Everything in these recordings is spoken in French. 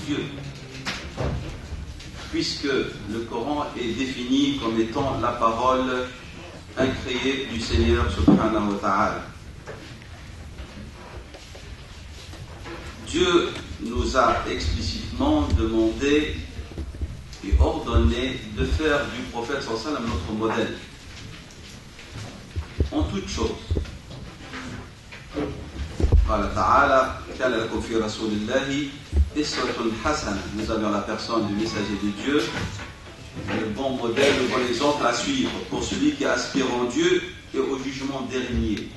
Dieu, puisque le Coran est défini comme étant la parole incréée du Seigneur subhanahu wa ta'ala. Dieu nous a explicitement demandé et ordonné de faire du prophète sallallahu alayhi wa sallam notre modèle en toutes choses. قال تعالى كان لكم في رسول الله أسوة حسنة. Nous avons la personne du messager de Dieu, le bon modèle, le bon exemple à suivre pour celui qui aspire en Dieu et au jugement dernier.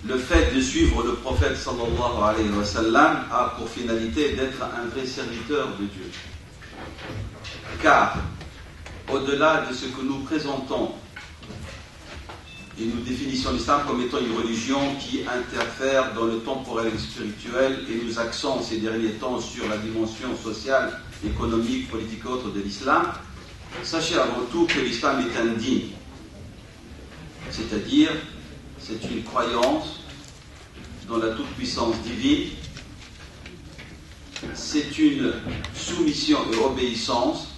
Le fait de suivre le prophète sallallahu alayhi wa sallam a pour finalité d'être un vrai serviteur de Dieu. Car, au-delà de ce que nous présentons et nous définissons l'islam comme étant une religion qui interfère dans le temporel et spirituel et nous axons ces derniers temps sur la dimension sociale, économique, politique et autre de l'islam, sachez avant tout que l'islam est un dîn. C'est-à-dire, c'est une croyance dans la toute-puissance divine, c'est une soumission et obéissance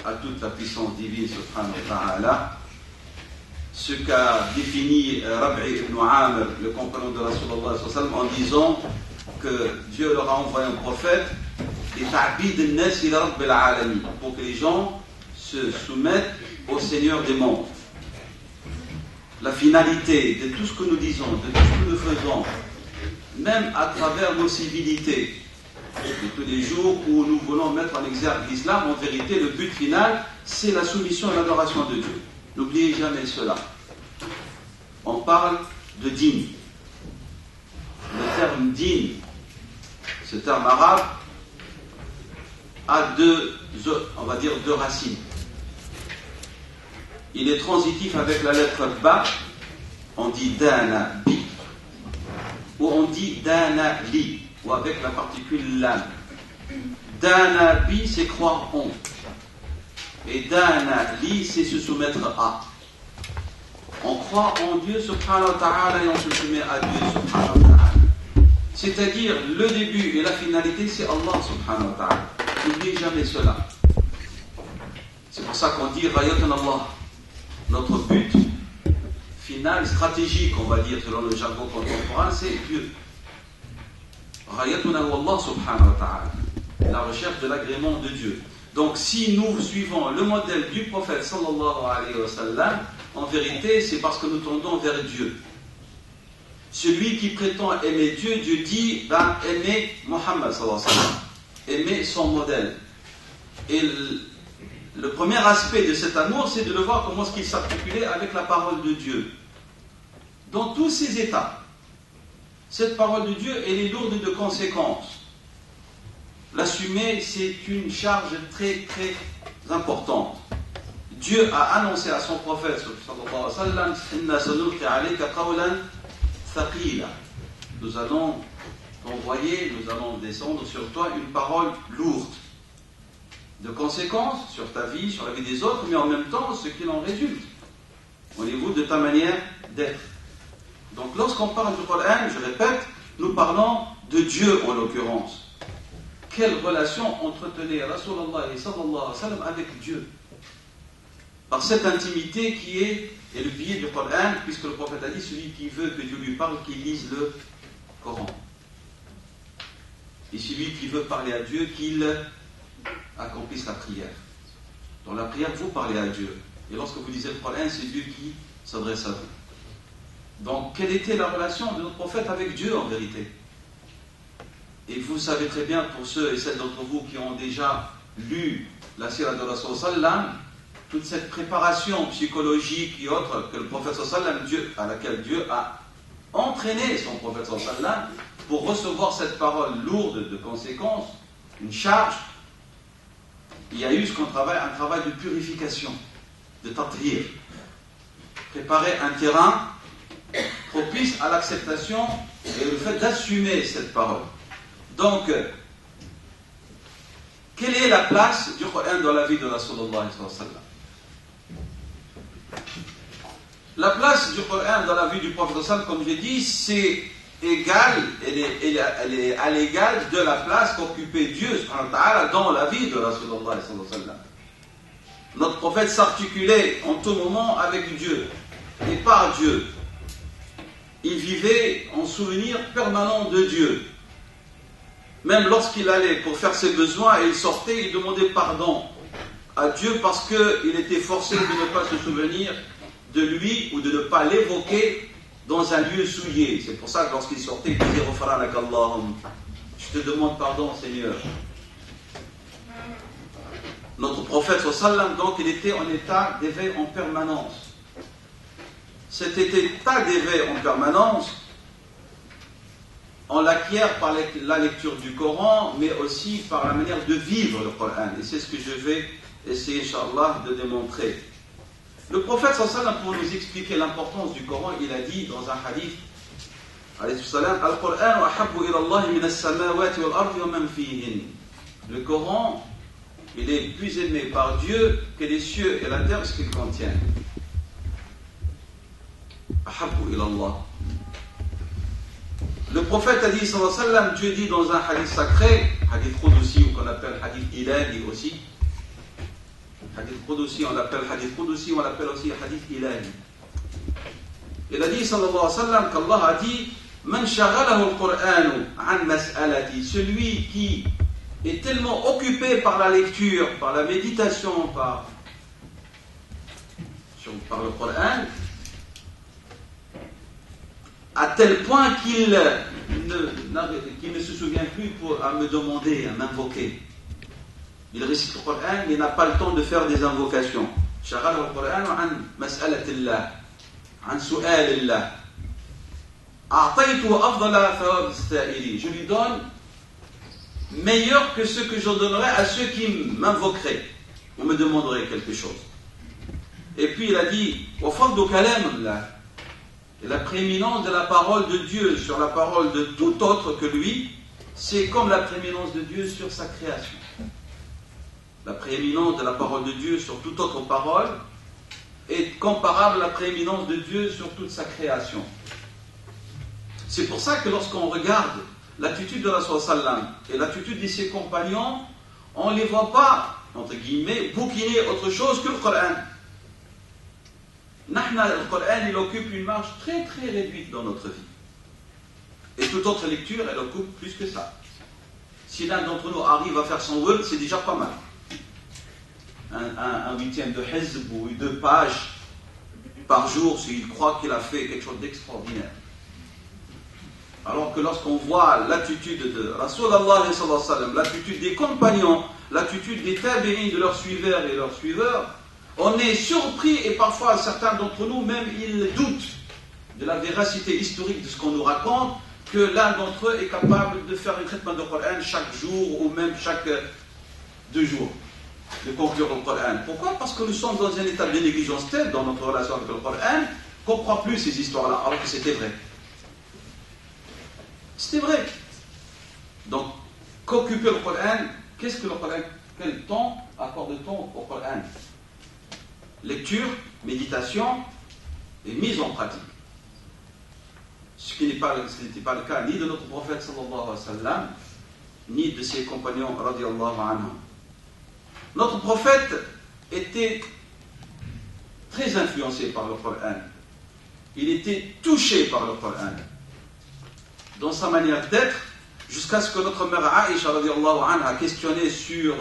à toute la puissance divine subhanahu wa ta'ala. Ce qu'a défini Rab'i ibn Amr, le compagnon de Rasulullah sallallahu alayhi wa sallam, en disant que Dieu leur a envoyé un prophète et ta'bid an-nas ila rabbil alamin, pour que les gens se soumettent au Seigneur des mondes. La finalité de tout ce que nous disons, de tout ce que nous faisons, même à travers nos civilités de tous les jours où nous voulons mettre en exergue l'islam, en vérité, le but final, c'est la soumission et l'adoration de Dieu. N'oubliez jamais cela. On parle de dîn. Le terme dîn, ce terme arabe, a deux racines. Il est transitif avec la lettre ba, on dit dana bi, ou on dit dana li, ou avec la particule lam. Dana bi, c'est croire en. Et dana li, c'est se soumettre à. On croit en Dieu subhanahu wa ta'ala et on se soumet à Dieu subhanahu wa ta'ala. C'est-à-dire, le début et la finalité, c'est Allah subhanahu wa ta'ala. N'oubliez jamais cela. C'est pour ça qu'on dit Rayatan Allah. Notre but final, stratégique, on va dire, selon le jargon contemporain, c'est Dieu. Rayatuna Allah subhanahu wa ta'ala. La recherche de l'agrément de Dieu. Donc, si nous suivons le modèle du prophète sallallahu alayhi wa sallam, en vérité, c'est parce que nous tendons vers Dieu. Celui qui prétend aimer Dieu, Dieu dit, aimer Muhammad sallallahu alayhi wa sallam. Aimer son modèle. Et le premier aspect de cet amour, c'est de le voir comment est-ce qu'il s'articulait avec la parole de Dieu. Dans tous ses états, cette parole de Dieu, elle est lourde de conséquences. L'assumer, c'est une charge très très importante. Dieu a annoncé à son prophète, sallallahu alayhi wa sallam, Inna sanulqi alayka qawlan thaqila. Nous allons t'envoyer, nous allons descendre sur toi une parole lourde. De conséquences sur ta vie, sur la vie des autres, mais en même temps ce qu'il en résulte au niveau de ta manière d'être. Donc lorsqu'on parle du Coran, je répète, nous parlons de Dieu en l'occurrence. Quelle relation entretenait Rasulullah sallallahu alayhi wa sallam avec Dieu? Par cette intimité qui est le pilier du Coran, puisque le prophète a dit, celui qui veut que Dieu lui parle, qu'il lise le Coran. Et celui qui veut parler à Dieu, qu'il accomplisse la prière. Dans la prière, vous parlez à Dieu. Et lorsque vous lisez le Coran, c'est Dieu qui s'adresse à vous. Donc, quelle était la relation de notre prophète avec Dieu en vérité? Et vous savez très bien, pour ceux et celles d'entre vous qui ont déjà lu la sira de Rasul sallam, toute cette préparation psychologique et autre que le prophète sallam, à laquelle Dieu a entraîné son prophète sallam pour recevoir cette parole lourde de conséquences, une charge. Il y a eu un travail de purification, de tathir, préparer un terrain propice à l'acceptation et le fait d'assumer cette parole. Donc, quelle est la place du Coran dans la vie de Rasulullah sallallahu alayhi wa sallam? La place du Coran dans la vie du prophète sallallahu alayhi wa sallam, comme j'ai dit, c'est égale, elle est à l'égal de la place qu'occupait Dieu subhanahu wa ta'ala dans la vie de Rasulullah sallallahu alayhi wa sallam. Notre prophète s'articulait en tout moment avec Dieu et par Dieu. Il vivait en souvenir permanent de Dieu. Même lorsqu'il allait pour faire ses besoins et il sortait, il demandait pardon à Dieu parce qu'il était forcé de ne pas se souvenir de lui ou de ne pas l'évoquer dans un lieu souillé. C'est pour ça que lorsqu'il sortait, il disait Ghufranak Allahum, je te demande pardon, Seigneur. Notre prophète sallam, donc, il était en état d'éveil en permanence. Cet état d'éveil en permanence, on l'acquiert par la lecture du Coran, mais aussi par la manière de vivre le Coran. Et c'est ce que je vais essayer, Inch'Allah, de démontrer. Le prophète sallam, pour nous expliquer l'importance du Coran, il a dit dans un hadith, Al-Qur'an ahabbu ila Allah min as-samawati wal ardi wa man fihin. Le Coran, il est plus aimé par Dieu que les cieux et la terre, ce qu'il contient. Ahabbu ila Allah. Le prophète a dit, sallallahu alayhi wa sallam, Dieu dit dans un hadith sacré, hadith Qudusi, ou qu'on appelle hadith ilahi aussi. Hadith Qudusi, on l'appelle hadith Qudusi, on l'appelle aussi hadith ilahi. Il a dit, sallallahu alayhi wa sallam, qu'Allah a dit, Man shaghalahu al-Qur'anu an mas'alati, celui qui est tellement occupé par la lecture, par la méditation, par le Coran, à tel point qu'il ne se souvient plus à me demander, à m'invoquer. Il récite le Coran, mais il n'a pas le temps de faire des invocations. Shaghalahu al-Qur'anu an mas'alatillah, an su'alillah. Je lui donne meilleur que ce que je donnerais à ceux qui m'invoqueraient ou me demanderaient quelque chose. Et puis il a dit et la prééminence de la parole de Dieu sur la parole de tout autre que lui, c'est comme la prééminence de Dieu sur sa création. La prééminence de la parole de Dieu sur toute autre parole est comparable à la prééminence de Dieu sur toute sa création. C'est pour ça que lorsqu'on regarde l'attitude de Rasul sallam et l'attitude de ses compagnons, on ne les voit pas, entre guillemets, bouquiner autre chose que le Coran. Le Coran, il occupe une marge très très réduite dans notre vie. Et toute autre lecture, elle occupe plus que ça. Si l'un d'entre nous arrive à faire son word, c'est déjà pas mal. Un huitième de hizb ou 2 pages par jour, s'il croit qu'il a fait quelque chose d'extraordinaire. Alors que lorsqu'on voit l'attitude de Rasulallah, l'attitude des compagnons, l'attitude des tabi'in, de leurs suiveurs et leurs suiveurs, on est surpris et parfois certains d'entre nous même ils doutent de la véracité historique de ce qu'on nous raconte, que l'un d'entre eux est capable de faire un traitement de Coran chaque jour ou même chaque 2 jours, de conclure le Coran. Pourquoi? Parce que nous sommes dans un état de négligence tel dans notre relation avec le Coran qu'on ne croit plus ces histoires-là, alors que c'était vrai. C'était vrai. Donc, qu'occuper le Coran, qu'est-ce que le Coran, quel temps accorde-t-on au Coran? Lecture, méditation et mise en pratique. Ce qui n'était pas le cas ni de notre prophète sallallahu alayhi wa sallam, ni de ses compagnons radiyallahu anhum. Notre prophète était très influencé par le Coran. Il était touché par le Coran. Dans sa manière d'être, jusqu'à ce que notre mère Aïcha radiyallahu anha a questionné sur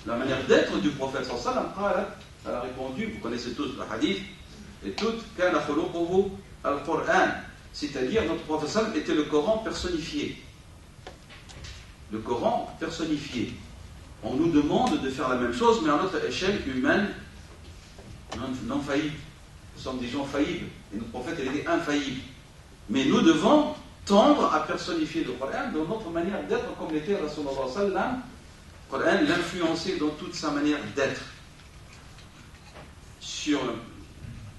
la manière d'être du prophète sallallahu alayhi wa sallam. Elle a répondu, vous connaissez tous le hadith, et toutes, kana khuluquhu al-Qur'an, c'est-à-dire notre prophète sallallahu alayhi wa sallam était le Coran personnifié. Le Coran personnifié. On nous demande de faire la même chose, mais à notre échelle humaine, non faillible. Nous sommes des gens faillibles, et notre prophète il était infaillible. Mais nous devons tendre à personnifier le Coran dans notre manière d'être, comme l'était Rasulullah sallam. Le Coran l'influençait dans toute sa manière d'être.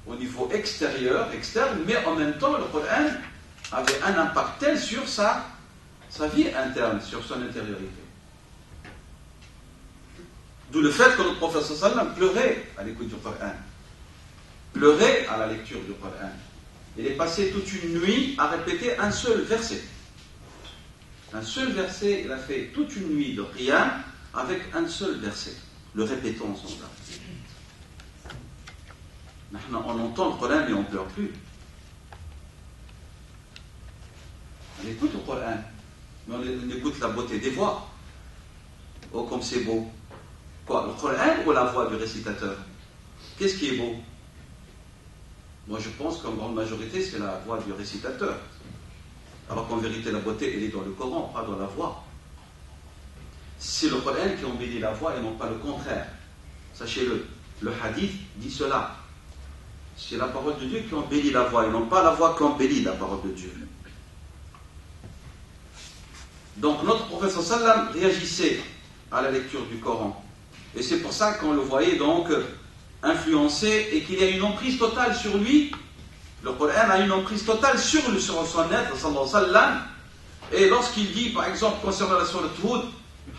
Au niveau externe, mais en même temps, le Coran avait un impact tel sur sa vie interne, sur son intériorité. D'où le fait que le prophète sallam pleurait à l'écoute du Coran, pleurait à la lecture du Coran. Il est passé toute une nuit à répéter un seul verset. Un seul verset, il a fait toute une nuit de qiyam avec un seul verset, le répétant sans arrêt. Maintenant, on entend le Coran mais on ne pleure plus. On écoute le Coran, mais on écoute la beauté des voix. Oh, comme c'est beau. Quoi, le Coran ou la voix du récitateur? Qu'est-ce qui est beau? Moi, je pense qu'en grande majorité, c'est la voix du récitateur. Alors qu'en vérité, la beauté, elle est dans le Coran, pas dans la voix. C'est le Coran qui embellit la voix et non pas le contraire. Sachez-le, le hadith dit cela. C'est la parole de Dieu qui embellit la voix et non pas la voix qui embellit la parole de Dieu. Donc notre prophète sallam réagissait à la lecture du Coran. Et c'est pour ça qu'on le voyait donc influencé et qu'il y a une emprise totale sur lui. Le Coran a une emprise totale sur son être, sallallahu alayhi wa sallam. Et lorsqu'il dit, par exemple, concernant la sourate Hud,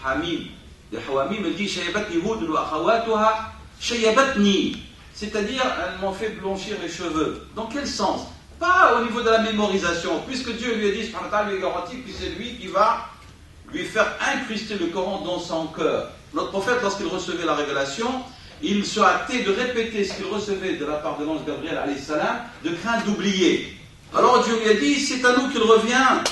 Hamim, de Hawamim, il dit Shayabatni Hud wa akhawatuha Shayabatni. C'est-à-dire, elles m'ont fait blanchir les cheveux. Dans quel sens? Pas au niveau de la mémorisation, puisque Dieu lui a dit, subhanahu wa ta'ala, lui garantit que c'est lui qui va lui faire incruster le Coran dans son cœur. Notre prophète, lorsqu'il recevait la révélation, il se hâtait de répéter ce qu'il recevait de la part de l'ange Gabriel, alayhi salam, de crainte d'oublier. Alors Dieu lui a dit, c'est à nous qu'il revient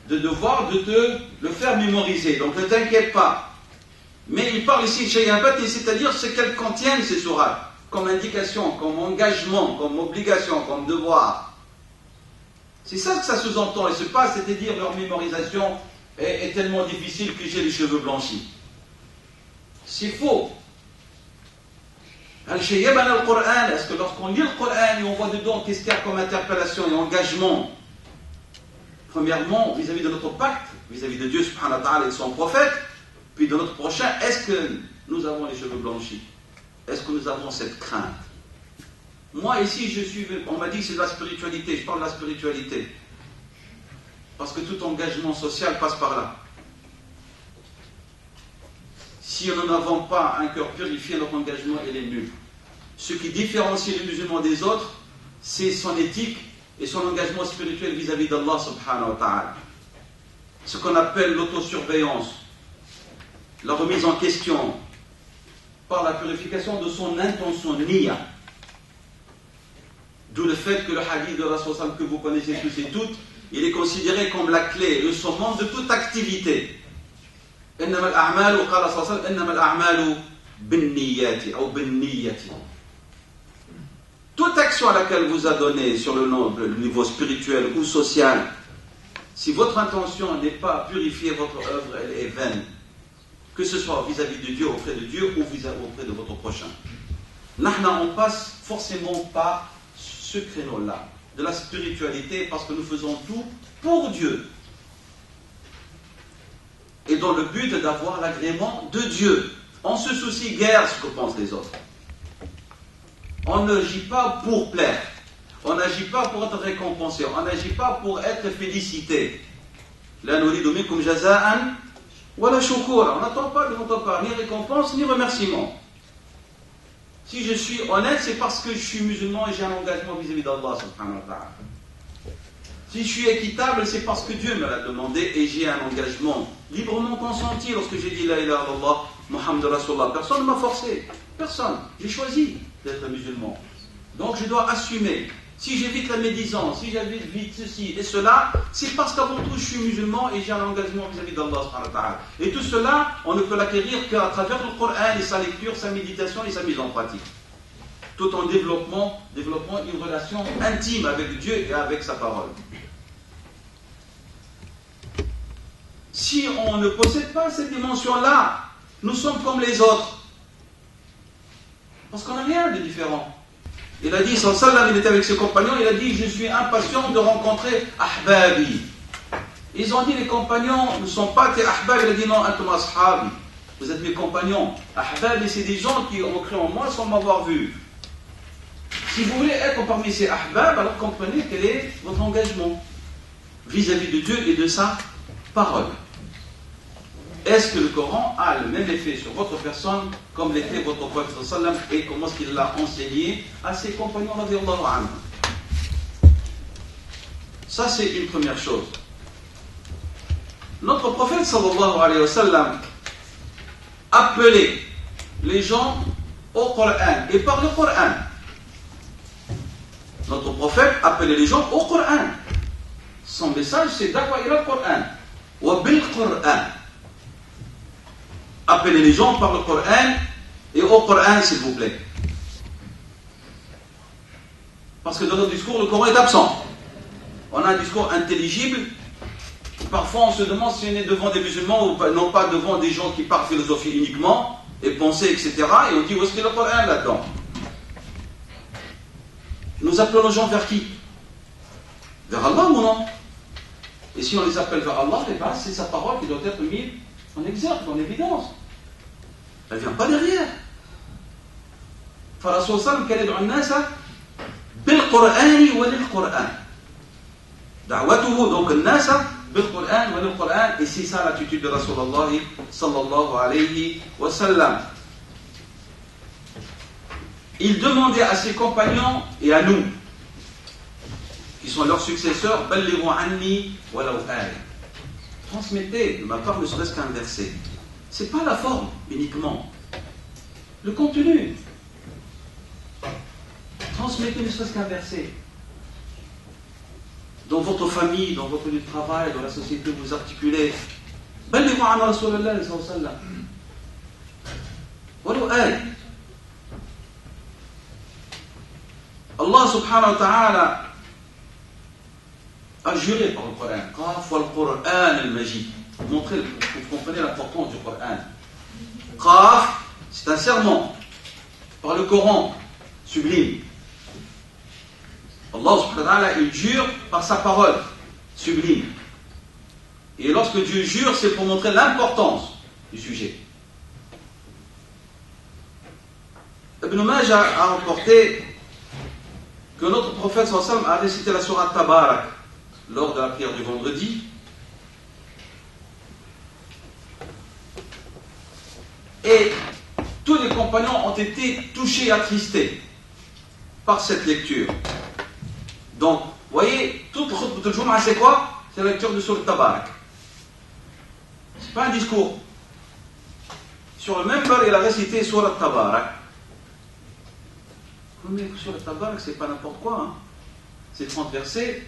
de devoir de te le faire mémoriser, donc ne t'inquiète pas. Mais il parle ici de Shayabat, c'est-à-dire ce qu'elles contiennent, ces sourates, comme indication, comme engagement, comme obligation, comme devoir. C'est ça que ça sous-entend, et c'est pas, c'est-à-dire leur mémorisation est tellement difficile que j'ai les cheveux blanchis. C'est faux. Est-ce que lorsqu'on lit le Coran et on voit dedans qu'est-ce qu'il y a comme interpellation et engagement, premièrement, vis-à-vis de notre pacte, vis-à-vis de Dieu subhanahu wa ta'ala et de son prophète, puis de notre prochain, est-ce que nous avons les cheveux blanchis? Est-ce que nous avons cette crainte? Moi ici, on m'a dit que c'est de la spiritualité, je parle de la spiritualité. Parce que tout engagement social passe par là. Si nous n'avons pas un cœur purifié, notre engagement est nul. Ce qui différencie les musulmans des autres, c'est son éthique et son engagement spirituel vis-à-vis d'Allah subhanahu wa ta'ala. Ce qu'on appelle l'autosurveillance, la remise en question par la purification de son intention, niya. D'où le fait que le hadith de Rasul que vous connaissez tous et toutes, il est considéré comme la clé, le summum de toute activité. إنما الأعمال وقال صلى الله عليه وسلم إنما الأعمال بالنيات أو بالنية. Toute action à laquelle vous adonnez sur le niveau spirituel ou social, si votre intention n'est pas purifiée, votre œuvre elle est vaine. Que ce soit vis-à-vis de Dieu, auprès de Dieu ou auprès de votre prochain. Nahna, on passe forcément par ce créneau-là, de la spiritualité, parce que nous faisons tout pour Dieu. Et dans le but d'avoir l'agrément de Dieu. On se soucie guère de ce que pensent les autres. On n'agit pas pour plaire. On n'agit pas pour être récompensé. On n'agit pas pour être félicité. La nuridu minkum jaza'an wala shukura. On n'attend pas de votre part ni récompense ni remerciement. Si je suis honnête, c'est parce que je suis musulman et j'ai un engagement vis-à-vis d'Allah subhanahu wa ta'ala. Si je suis équitable, c'est parce que Dieu me l'a demandé et j'ai un engagement librement consenti lorsque j'ai dit la ilaha illallah, Muhammad Rasulullah. Personne ne m'a forcé. Personne. J'ai choisi d'être musulman. Donc je dois assumer. Si j'évite la médisance, si j'évite ceci et cela, c'est parce qu'avant tout je suis musulman et j'ai un engagement vis-à-vis d'Allah subhanahu wa ta'ala. Et tout cela, on ne peut l'acquérir qu'à travers le Coran et sa lecture, sa méditation et sa mise en pratique. Tout en développant une relation intime avec Dieu et avec sa parole. Si on ne possède pas cette dimension-là, nous sommes comme les autres. Parce qu'on n'a rien de différent. Il a dit, sallallahu alayhi wa sallam, il était avec ses compagnons, il a dit, je suis impatient de rencontrer Ahbabi. Ils ont dit, les compagnons ne sont pas tes Ahbab. Il a dit, non, antum ashabi. Vous êtes mes compagnons. Ahbabi, c'est des gens qui ont cru en moi sans m'avoir vu. Si vous voulez être parmi ces Ahbab, alors comprenez quel est votre engagement vis-à-vis de Dieu et de sa parole. Est-ce que le Coran a le même effet sur votre personne comme l'était votre prophète sallam et comment est-ce qu'il l'a enseigné à ses compagnons radiyallahu anhum? Ça c'est une première chose. notre prophète sallallahu alayhi wa sallam appelait les gens au Coran et par le Coran. Notre prophète appelait les gens au Coran. Son message c'est da'wa ila al-Coran wa bil Coran. Appelez les gens par le Coran et au Coran s'il vous plaît. Parce que dans notre discours le Coran est absent. On a un discours intelligible. Parfois on se demande si on est devant des musulmans ou non pas devant des gens qui parlent philosophie uniquement et pensée, etc. Et on dit où est-ce qu'il y a le Coran là-dedans? Nous appelons les gens vers qui? Vers Allah ou non? Et si on les appelle vers Allah, eh ben, c'est sa parole qui doit être mise en exergue, en évidence. Elle ne vient pas derrière. Rasul sallam كان يدعو الناس بالقرآن وللقرآن. دعوته donc الناس بالقرآن وللقرآن, et c'est ça l'attitude de Rasulullah sallallahu alayhi wa sallam. Il demandait à ses compagnons et à nous, qui sont leurs successeurs, بلغوا عني ولو آية. Transmettez de ma part ne serait-ce qu'un verset. C'est pas la forme uniquement, le contenu. Transmettez ne serait-ce qu'un verset. Dans votre famille, dans votre lieu de travail, dans la société, vous articulez. بلغوا عن رسول الله صلى الله عليه وسلم ولو آية. Allah subhanahu wa ta'ala a juré par le Coran. Qaf wal Qur'an al-Majid. Vous comprenez l'importance du Coran. Qaf, c'est un serment par le Coran sublime. Allah subhanahu wa ta'ala, il jure par sa parole sublime. Et lorsque Dieu jure, c'est pour montrer l'importance du sujet. Ibn Majah a rapporté que notre prophète sallallahu alayhi wa sallam a récité la sourate Tabarak lors de la prière du vendredi. Et tous les compagnons ont été touchés et attristés par cette lecture. Donc, vous voyez, toute le khutbah de Jumu'ah, c'est quoi? C'est la lecture de sourate Tabarak. C'est pas un discours. Sur le même bar, il a récité sourate Tabarak. Mais sur le Tabarak, c'est pas n'importe quoi. Hein. C'est 30 versets.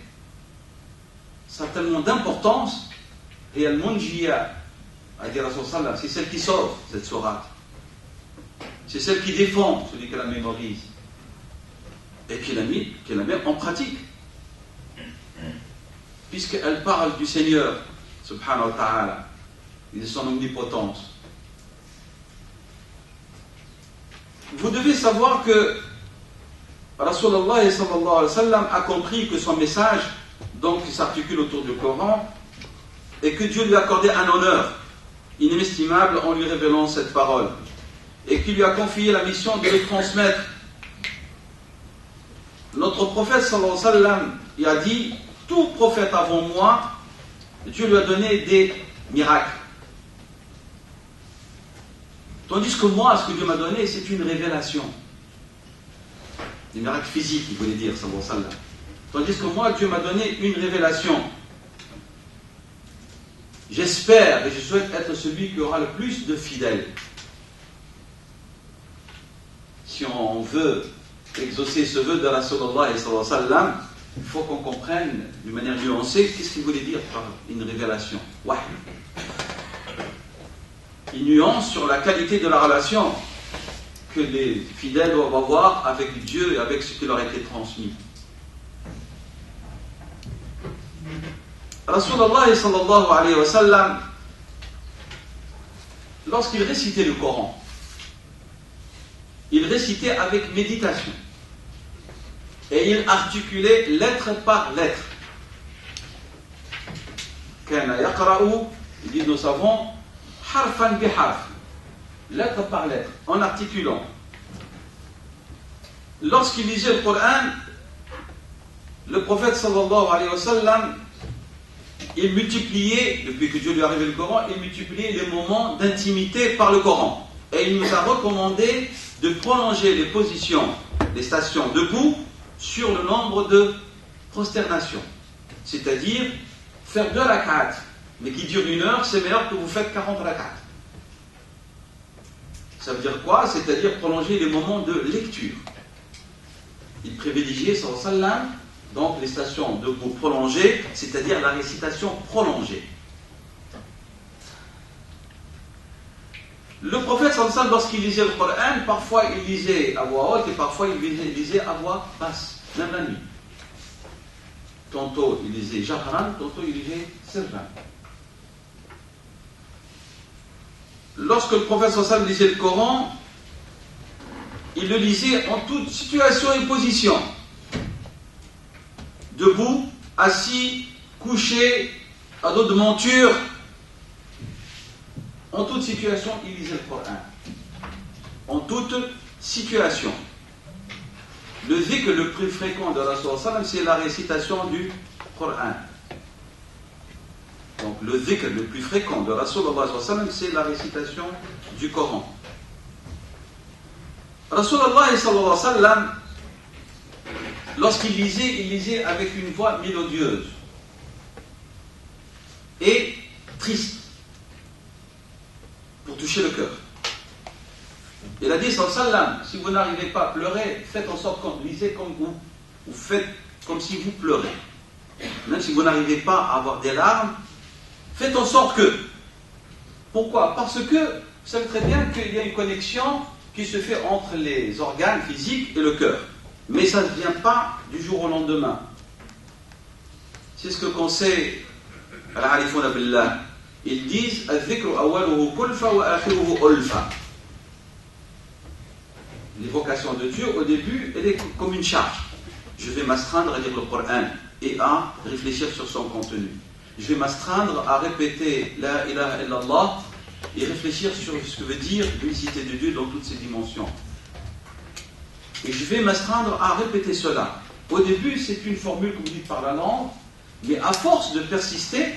Ça a tellement d'importance. Et Al-Munjiya, a dit Rasul sallam, c'est celle qui sauve cette sourate. C'est celle qui défend celui qui la mémorise. Et qui la met en pratique. Puisqu'elle parle du Seigneur, subhanahu wa ta'ala, et de son omnipotence. Vous devez savoir que Rasulullah sallallahu alayhi wa sallam a compris que son message, donc, qui s'articule autour du Coran, et que Dieu lui a accordé un honneur inestimable en lui révélant cette parole, et qu'il lui a confié la mission de le transmettre. Notre prophète sallallahu alayhi wa sallam, il a dit, tout prophète avant moi, Dieu lui a donné des miracles. Tandis que moi, ce que Dieu m'a donné, c'est une révélation. Des miracles physiques, il voulait dire, sallallahu alayhi wa sallam. Tandis que moi, Dieu m'a donné une révélation. J'espère et je souhaite être celui qui aura le plus de fidèles. Si on veut exaucer ce vœu de Rasulullah sallallahu alayhi wa sallam, il faut qu'on comprenne d'une manière nuancée qu'est-ce qu'il voulait dire par une révélation. Wahy. Il nuance sur la qualité de la relation que les fidèles doivent avoir avec Dieu et avec ce qui leur a été transmis. Rasulullah sallallahu alayhi wa sallam, lorsqu'il récitait le Coran, il récitait avec méditation. Et il articulait lettre par lettre. Kana yaqra'u, il dit nous savons, harfan bi harf, lettre par lettre, en articulant. Lorsqu'il lisait le Coran, le prophète sallallahu alayhi wa sallam, il multipliait, depuis que Dieu lui a révélé le Coran, il multipliait les moments d'intimité par le Coran. Et il nous a recommandé de prolonger les positions, les stations debout, sur le nombre de prosternations. C'est-à-dire faire 2 rak'at mais qui dure 1 heure, c'est meilleur que vous faites 40 rak'at. Ça veut dire quoi? C'est-à-dire prolonger les moments de lecture. Il privilégiait, sallallahu alayhi wa sallam, donc les stations debout prolongées, c'est-à-dire la récitation prolongée. Le prophète sallallahu alayhi wa sallam, lorsqu'il lisait le Coran, parfois il lisait à voix haute et parfois il lisait à voix basse, même la nuit. Tantôt il lisait jahran, tantôt il lisait sirran. Lorsque le prophète sallallahu alayhi wa sallam lisait le Coran, il le lisait en toute situation et position. Debout, assis, couché, à dos de monture. En toute situation, il lisait le Coran. En toute situation. Le dhikr le plus fréquent de Rasul sallam, c'est la récitation du Coran. Donc le dhikr le plus fréquent de Rasul sallam, c'est la récitation du Coran. Rasulullah sallallahu alayhi wa sallam, lorsqu'il lisait, il lisait avec une voix mélodieuse et triste pour toucher le cœur. Il a dit sallallahu alayhi wa sallam, si vous n'arrivez pas à pleurer, faites en sorte que lisez comme vous, ou faites comme si vous pleurez. Même si vous n'arrivez pas à avoir des larmes, faites en sorte que. Pourquoi? Parce que vous savez très bien qu'il y a une connexion qui se fait entre les organes physiques et le cœur. Mais ça ne vient pas du jour au lendemain. C'est ce que conseille al-arifuna billah. Ils disent al-dhikru awwaluhu kulfa wa akhiruhu ulfa. L'évocation de Dieu, au début, elle est comme une charge. Je vais m'astreindre à lire le Coran et à réfléchir sur son contenu. Je vais m'astreindre à répéter la ilaha illallah et réfléchir sur ce que veut dire l'unicité de Dieu dans toutes ses dimensions. Et je vais m'astreindre à répéter cela. Au début, c'est une formule que vous dites par la langue, mais à force de persister,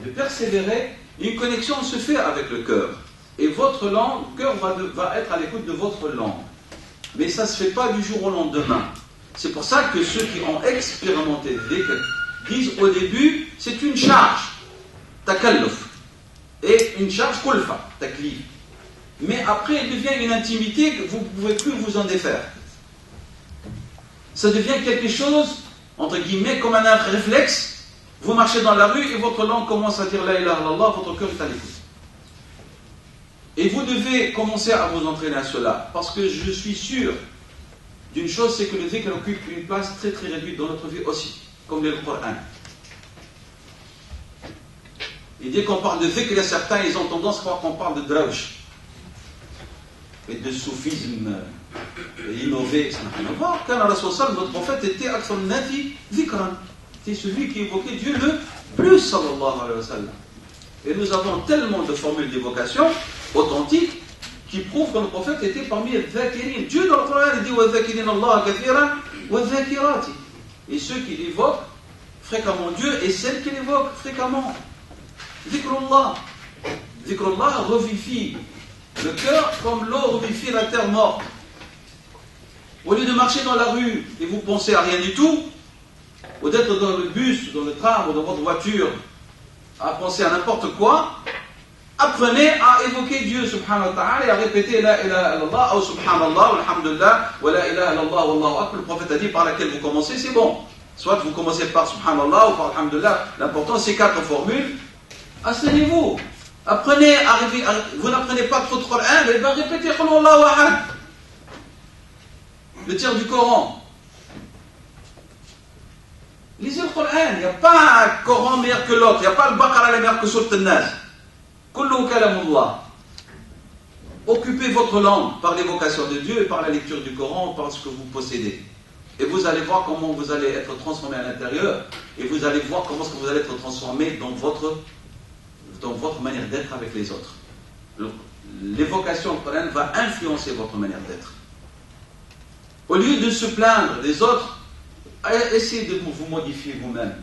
de persévérer, une connexion se fait avec le cœur. Et votre langue, le cœur va être à l'écoute de votre langue. Mais ça ne se fait pas du jour au lendemain. C'est pour ça que ceux qui ont expérimenté le dhikr disent au début, c'est une charge, takalluf. Et une charge kulfa, taklif. Mais après, il devient une intimité que vous ne pouvez plus vous en défaire. Ça devient quelque chose, entre guillemets, comme un réflexe. Vous marchez dans la rue et votre langue commence à dire la ilaha illallah, votre cœur est à l'écoute. Et vous devez commencer à vous entraîner à cela. Parce que je suis sûr d'une chose, c'est que le dhikr occupe une place très très réduite dans notre vie aussi, comme le Coran. Et dès qu'on parle de dhikr, il y a certains, ils ont tendance à croire qu'on parle de drawsh et de soufisme innové. Ça n'a rien à voir. Quand notre prophète était akthar nati dhikran. C'est celui qui évoquait Dieu le plus, sallallahu alayhi wa sallam. Et nous avons tellement de formules d'évocation authentiques qui prouvent que le prophète était parmi les dhakirin. Dieu dans le Coran, il dit wa dhakirin Allah kathiran wa dhakirati. Et ceux qui évoquent fréquemment Dieu et celles qui l'évoquent fréquemment. Dhikrullah. Dhikrullah revivifie le cœur comme l'eau revivifie la terre morte. Au lieu de marcher dans la rue et vous pensez à rien du tout, ou d'être dans le bus, dans le tram ou dans votre voiture à penser à n'importe quoi, apprenez à évoquer Dieu subhanahu wa ta'ala et à répéter la ilaha illallah ou subhanallah ou alhamdulillah ou la ilaha illallah ou Allahu akbar. Le prophète a dit par laquelle vous commencez, c'est bon. Soit vous commencez par subhanallah ou par alhamdulillah. L'important c'est 4 formules. Asseyez-vous. Apprenez vous n'apprenez pas trop de Coran, mais bien répétez Qul Huwallahu ahad. Le tiers du Coran. Lisez le Coran, il n'y a pas un Coran meilleur que l'autre, il n'y a pas le Baqara meilleur que Surat An-Nas. Kullu kalamullah. Occupez votre langue par l'évocation de Dieu et par la lecture du Coran, par ce que vous possédez. Et vous allez voir comment vous allez être transformé à l'intérieur, et vous allez voir comment est-ce que vous allez être transformé dans votre manière d'être avec les autres. L'évocation du Coran va influencer votre manière d'être. Au lieu de se plaindre des autres, essayez de vous modifier vous-même,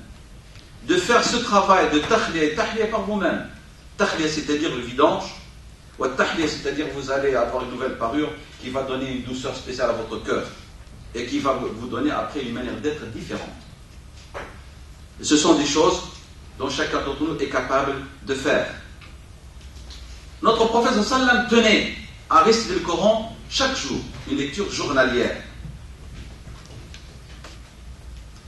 de faire ce travail de tahliya par vous-même. Tahliya, c'est-à-dire le vidange, ou tahliya, c'est-à-dire vous allez avoir une nouvelle parure qui va donner une douceur spéciale à votre cœur et qui va vous donner après une manière d'être différente. Ce sont des choses dont chacun d'entre nous est capable de faire. Notre prophète sallam tenait à réciter le Coran chaque jour, une lecture journalière.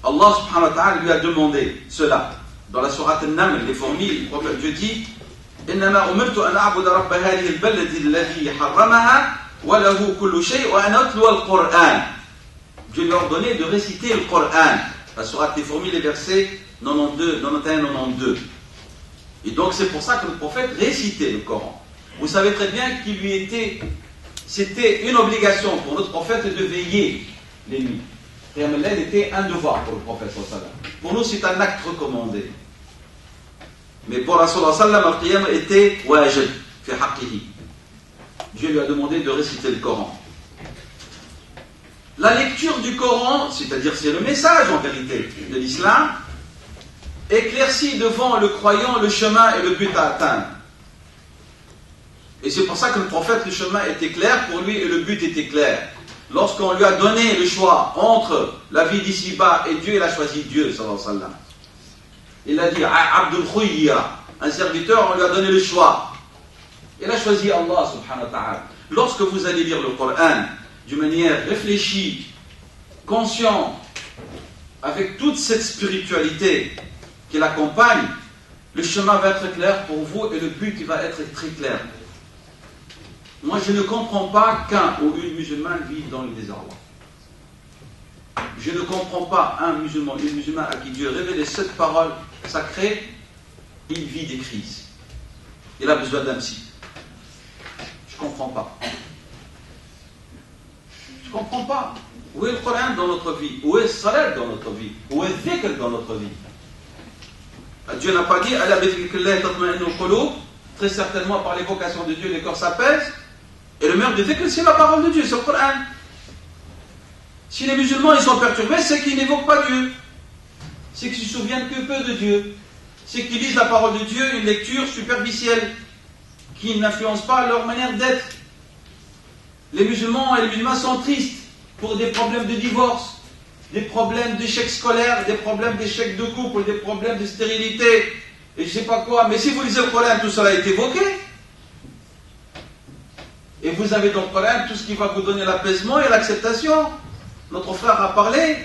Allah subhanahu wa ta'ala lui a demandé cela. Dans la sourate An-Naml, les fourmis, le prophète Dieu dit إنما أمرت أن أعبد رب هذه البلدة الذي حرمها وله كل شيء وأن أتلو القرآن. Dieu lui a ordonné de réciter le Coran. La sourate des fourmis, les versets 92, 91, 92. Et donc c'est pour ça que le prophète récitait le Coran. Vous savez très bien qu'il lui était, c'était une obligation pour notre prophète de veiller les nuits. Qiyam al-layl était un devoir pour le prophète sallallahu alayhi wa sallam. Pour nous, c'est un acte recommandé. Mais pour Rasulullah sallallahu alayhi wa sallam, al-qiyam était wajib fi haqqihi. Dieu lui a demandé de réciter le Coran. La lecture du Coran, c'est-à-dire c'est le message en vérité de l'islam, éclaircit devant le croyant le chemin et le but à atteindre. Et c'est pour ça que le prophète, le chemin était clair pour lui et le but était clair. Lorsqu'on lui a donné le choix entre la vie d'ici-bas et Dieu, il a choisi Dieu, sallallahu alayhi wa sallam. Il a dit, Abdul Khuyya, un serviteur, on lui a donné le choix. Il a choisi Allah, subhanahu wa ta'ala. Lorsque vous allez lire le Coran d'une manière réfléchie, consciente, avec toute cette spiritualité qui l'accompagne, le chemin va être clair pour vous et le but il va être très clair. Moi, je ne comprends pas qu'un ou une musulmane vive dans le désarroi. Je ne comprends pas un musulman, une musulmane à qui Dieu révèle cette parole sacrée, il vit des crises. Il a besoin d'un psy. Je ne comprends pas. Je ne comprends pas. Où est le Coran dans notre vie? Où est le salat dans notre vie? Où est le dhikr dans notre vie? Dieu n'a pas dit très certainement par l'évocation de Dieu les corps s'apaisent. Et le meilleur des dhikr, c'est la parole de Dieu, c'est le Coran. Si les musulmans ils sont perturbés, c'est qu'ils n'évoquent pas Dieu. C'est qu'ils se souviennent que peu de Dieu. C'est qu'ils lisent la parole de Dieu, une lecture superficielle, qui n'influence pas leur manière d'être. Les musulmans et les musulmans sont tristes pour des problèmes de divorce, des problèmes d'échec scolaire, des problèmes d'échec de couple, des problèmes de stérilité, et je ne sais pas quoi. Mais si vous lisez le Coran, tout cela est évoqué. Et vous avez dans le Coran tout ce qui va vous donner l'apaisement et l'acceptation. Notre frère a parlé.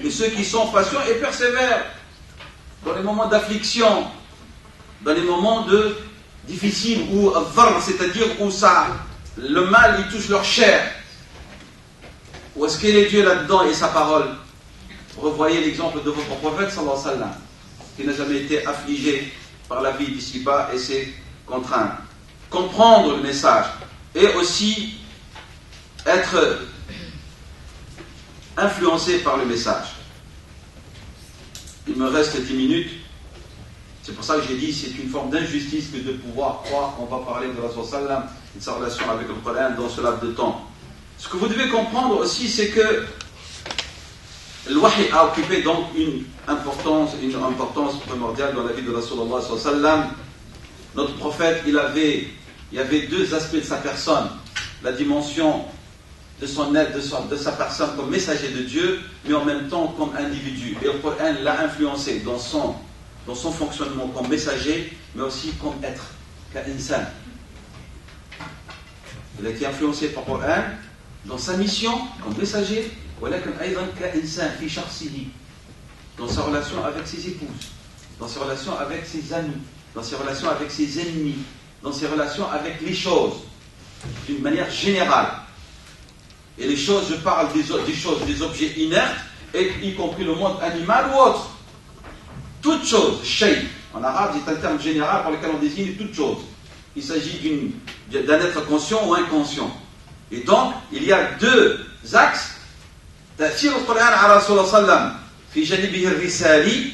Et ceux qui sont patients et persévèrent dans les moments d'affliction, dans les moments difficiles, où c'est-à-dire où le mal il touche leur chair. Où est-ce qu'il est Dieu là-dedans et sa parole? Revoyez l'exemple de votre prophète sallallahu alayhi wa sallam, qui n'a jamais été affligé par la vie d'ici-bas et ses contraintes. Comprendre le message et aussi être influencé par le message. Il me reste 10 minutes. C'est pour ça que j'ai dit c'est une forme d'injustice que de pouvoir croire qu'on va parler de Rasul sallam et de sa relation avec le Coran dans ce laps de temps. Ce que vous devez comprendre aussi, c'est que le wahi a occupé donc une importance primordiale dans la vie de Rasulullah sallam. Notre prophète, il y avait deux aspects de sa personne. La dimension de son être, de sa personne comme messager de Dieu, mais en même temps comme individu. Et le Coran l'a influencé dans son fonctionnement comme messager, mais aussi comme être, qu'insan. Il a été influencé par le Coran dans sa mission comme messager, dans sa relation avec ses épouses, dans ses relations avec ses amis, dans ses relations avec ses ennemis, dans ses relations avec les choses, d'une manière générale. Et les choses, je parle des choses, des objets inertes, y compris le monde animal ou autre. Toute chose, shay, en arabe, c'est un terme général par lequel on désigne toute chose. Il s'agit d'un être conscient ou inconscient. Et donc, il y a deux axes. Tafsir al-Qur'an ala Rasulullah sallam, fi janibihi al-risali,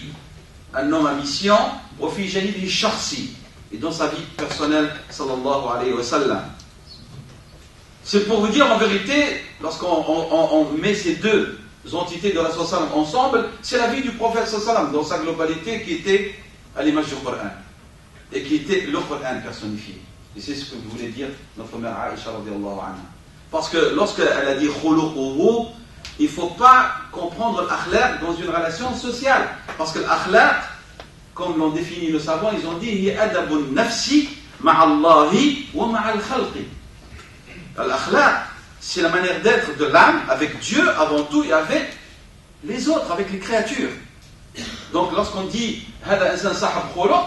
un homme à mission, ou fi janibihi shakhsi, et dans sa vie personnelle, sallallahu alayhi wa sallam. C'est pour vous dire en vérité, lorsqu'on met ces deux entités de Rasul sallam ensemble, c'est la vie du prophète sallam dans sa globalité qui était à l'image du Coran et qui était le Coran personnifié. Et c'est ce que voulait dire notre mère Aïcha radiyallahu anha. Parce que lorsqu'elle a dit khuluquhu, il ne faut pas comprendre l'akhlaq dans une relation sociale. Parce que l'akhlaq, comme l'ont défini nos savants, ils ont dit hi adabun nafsi ma'allahi wa ma'al khalqi. L'akhlaq, c'est la manière d'être de l'âme avec Dieu avant tout et avec les autres, avec les créatures. Donc lorsqu'on dit hada insan sahab khuluq,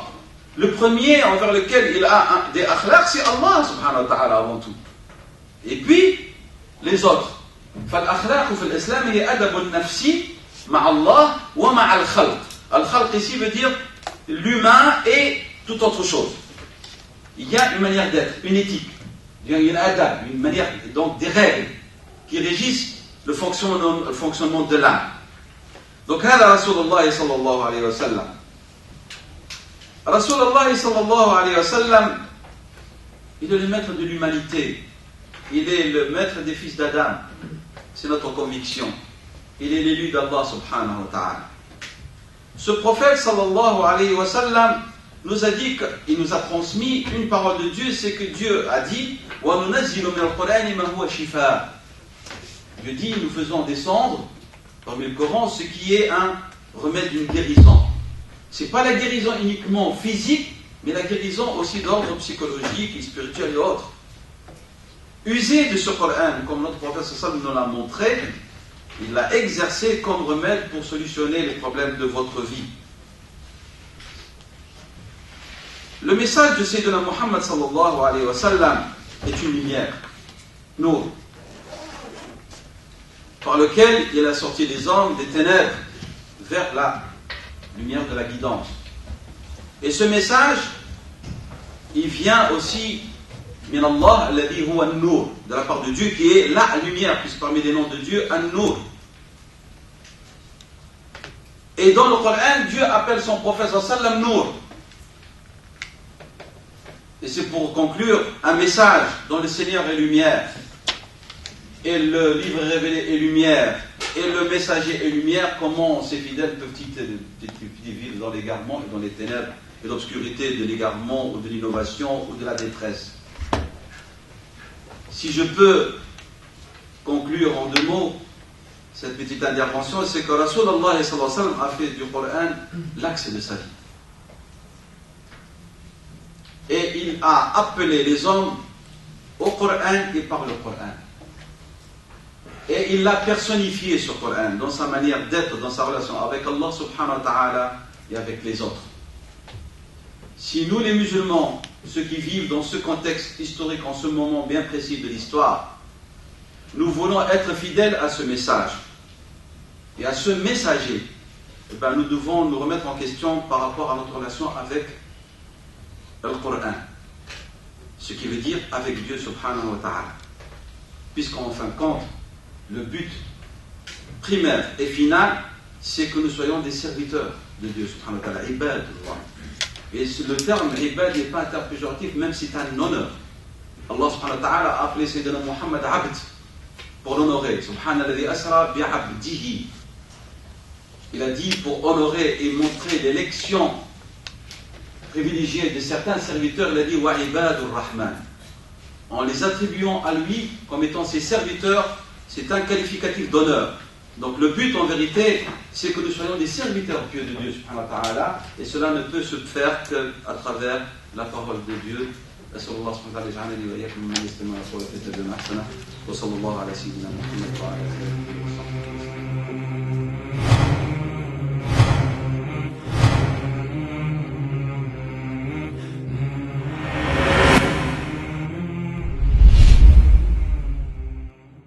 le premier envers lequel il a des akhlaq, c'est Allah subhanahu wa ta'ala avant tout. Et puis les autres. فالأخلاق في الإسلام هي أدب النفسي مع الله ومع الخلق. الخلق ici veut dire l'humain et toute autre chose. Il y a une manière d'être, une éthique, il y a une adab, une manière, donc des règles qui régissent le fonctionnement de l'âme. Donc هذا رسول الله صلى الله عليه وسلم. رسول الله صلى الله عليه وسلم, il est le maître de l'humanité. Il est le maître des fils d'Adam. C'est notre conviction. Il est l'élu d'Allah subhanahu wa ta'ala. Ce prophète sallallahu alayhi wa sallam nous a dit qu'il nous a transmis une parole de Dieu, c'est que Dieu a dit وَنُنَزِّلُ مِنَ الْقُرْآنِ مَا هُوَ شِفَاءٌ. Dieu dit, nous faisons descendre parmi le Coran ce qui est un remède d'une guérison. Ce n'est pas la guérison uniquement physique, mais la guérison aussi d'ordre psychologique et spirituel et autres. User de ce Coran, comme notre prophète sallallahu nous l'a montré, il l'a exercé comme remède pour solutionner les problèmes de votre vie. Le message de Sayyidina Muhammad sallallahu alayhi wa sallam est une lumière, Nour, par lequel il a sorti les hommes des ténèbres vers la lumière de la guidance. Et ce message, il vient aussi min Allah alladhi huwa an-nur, de la part de Dieu qui est la lumière, puisque parmi les noms de Dieu, an-nur. Et dans le Coran, Dieu appelle son prophète sallam Nour. Et c'est pour conclure un message dont le Seigneur est lumière, et le livre révélé est lumière, et le messager est lumière. Comment ces fidèles peuvent-ils vivre dans l'égarement et dans les ténèbres et l'obscurité de l'égarement ou de l'innovation ou de la détresse? Si je peux conclure en 2 mots cette petite intervention, c'est que Rasulullah sallallahu alayhi wa sallam a fait du Coran l'axe de sa vie. Et il a appelé les hommes au Coran et par le Coran. Et il l'a personnifié ce Coran dans sa manière d'être, dans sa relation avec Allah subhanahu wa ta'ala et avec les autres. Si nous les musulmans, ceux qui vivent dans ce contexte historique, en ce moment bien précis de l'histoire, nous voulons être fidèles à ce message et à ce messager, eh bien, nous devons nous remettre en question par rapport à notre relation avec le Coran, ce qui veut dire avec Dieu subhanahu wa ta'ala, puisqu'en fin de compte le but primaire et final c'est que nous soyons des serviteurs de Dieu subhanahu wa ta'ala, ibad. Et le terme ibad n'est pas un terme péjoratif, même si c'est un honneur. Allah subhanahu wa ta'ala a appelé Sayyidina Muhammad abd pour l'honorer. Subhanalladhi asra bi'abdihi. Il a dit pour honorer et montrer l'élection privilégiée de certains serviteurs, il a dit wa ibadur rahman. En les attribuant à lui comme étant ses serviteurs, c'est un qualificatif d'honneur. Donc le but en vérité, c'est que nous soyons des serviteurs pieux de Dieu subhanahu wa ta'ala, et cela ne peut se faire qu'à travers la parole de Dieu. أسأل الله سبحانه وتعالى يجعلني وإياكم ممن يستمع القول فيتبعون أحسنه وصلى الله على سيدنا محمد وعلى آله وصحبه وسلم.